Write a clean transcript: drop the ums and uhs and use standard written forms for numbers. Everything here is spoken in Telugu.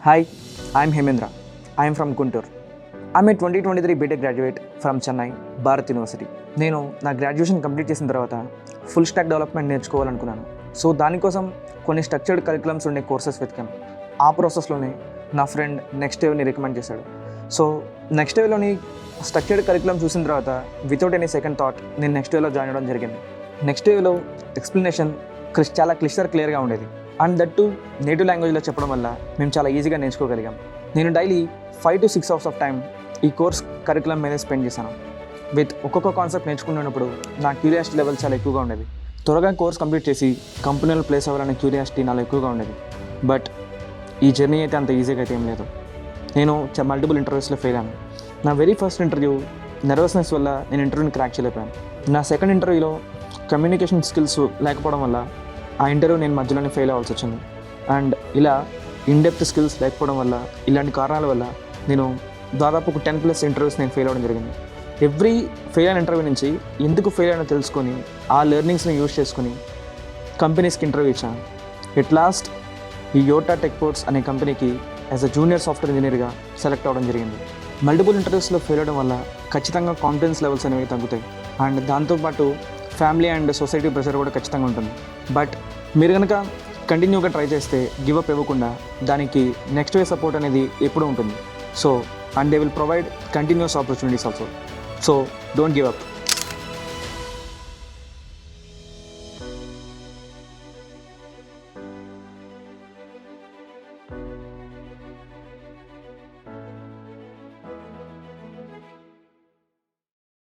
Hi, I'm Hemendra. I'm from Guntur. I'm a 2023 BTech graduate from Chennai, Bharat university. నేను నా గ్రాడ్యుయేషన్ కంప్లీట్ చేసిన తర్వాత ఫుల్ స్టాక్ డెవలప్మెంట్ నేర్చుకోవాలనుకున్నాను. సో దానికోసం కొన్ని స్ట్రక్చర్డ్ కరికులమ్స్ ఉండే కోర్సెస్ వెతికాను. ఆ ప్రాసెస్లోనే నా ఫ్రెండ్ నెక్స్ట్ వేవ్ని రికమెండ్ చేశాడు. సో నెక్స్ట్ వేవ్లోని స్ట్రక్చర్డ్ కరికులం చూసిన తర్వాత వితౌట్ ఎనీ సెకండ్ థాట్ నేను నెక్స్ట్ వేవ్లో జాయిన్ అవ్వడం జరిగింది. నెక్స్ట్ వేవ్లో ఎక్స్ప్లెనేషన్ చాలా క్లియర్గా ఉండేది. అండ్ దట్ టు నేటివ్ లాంగ్వేజ్లో చెప్పడం వల్ల మేము చాలా ఈజీగా నేర్చుకోగలిగాం. నేను daily 5 to 6 hours of time ఈ కోర్స్ కరికులం మీద స్పెండ్ చేశాను. ఒక్కొక్క కాన్సెప్ట్ నేర్చుకున్నప్పుడు నా క్యూరియాసిటీ లెవెల్ చాలా ఎక్కువగా ఉండేది. త్వరగా కోర్స్ కంప్లీట్ చేసి కంపెనీలో ప్లేస్ అవ్వాలనే క్యూరియాసిటీ నాలో ఎక్కువగా ఉండేది. బట్ ఈ జర్నీ అయితే అంత ఈజీగా అయితే ఏం లేదు. నేను మల్టిపుల్ ఇంటర్వ్యూస్లో ఫెయిల్ అయ్యాను. నా వెరీ ఫస్ట్ ఇంటర్వ్యూ నర్వస్నెస్ వల్ల నేను ఇంటర్వ్యూని క్రాక్ చేయలేకపోయాను. నా సెకండ్ ఇంటర్వ్యూలో కమ్యూనికేషన్ స్కిల్స్ లేకపోవడం వల్ల ఆ ఇంటర్వ్యూ నేను మధ్యలోనే ఫెయిల్ అవ్వాల్సి వచ్చింది. అండ్ ఇలా ఇన్డెప్త్ స్కిల్స్ లేకపోవడం వల్ల, ఇలాంటి కారణాల వల్ల నేను దాదాపు ఒక 10+ ఇంటర్వ్యూస్ నేను ఫెయిల్ అవ్వడం జరిగింది. ఎవ్రీ ఫెయిల్ అయిన ఇంటర్వ్యూ నుంచి ఎందుకు ఫెయిల్ అయినా తెలుసుకొని ఆ లెర్నింగ్స్ని యూజ్ చేసుకొని కంపెనీస్కి ఇంటర్వ్యూ ఇచ్చాను. ఎట్ లాస్ట్ ఈ యోటా టెక్పోర్ట్స్ అనే కంపెనీకి యాజ్ అ జూనియర్ సాఫ్ట్వేర్ ఇంజనీర్గా సెలెక్ట్ అవ్వడం జరిగింది. మల్టిపుల్ ఇంటర్వ్యూస్లో ఫెయిల్ అవ్వడం వల్ల ఖచ్చితంగా కాన్ఫిడెన్స్ లెవెల్స్ అనేవి తగ్గుతాయి. అండ్ దాంతోపాటు ఫ్యామిలీ అండ్ సొసైటీ ప్రెషర్ కూడా ఖచ్చితంగా ఉంటుంది. బట్ మీరు కనుక కంటిన్యూగా ట్రై చేస్తే గివ్ అప్ ఇవ్వకుండా దానికి నెక్స్ట్ వే సపోర్ట్ అనేది ఎప్పుడూ ఉంటుంది. So and they will provide continuous opportunities also. So don't give up.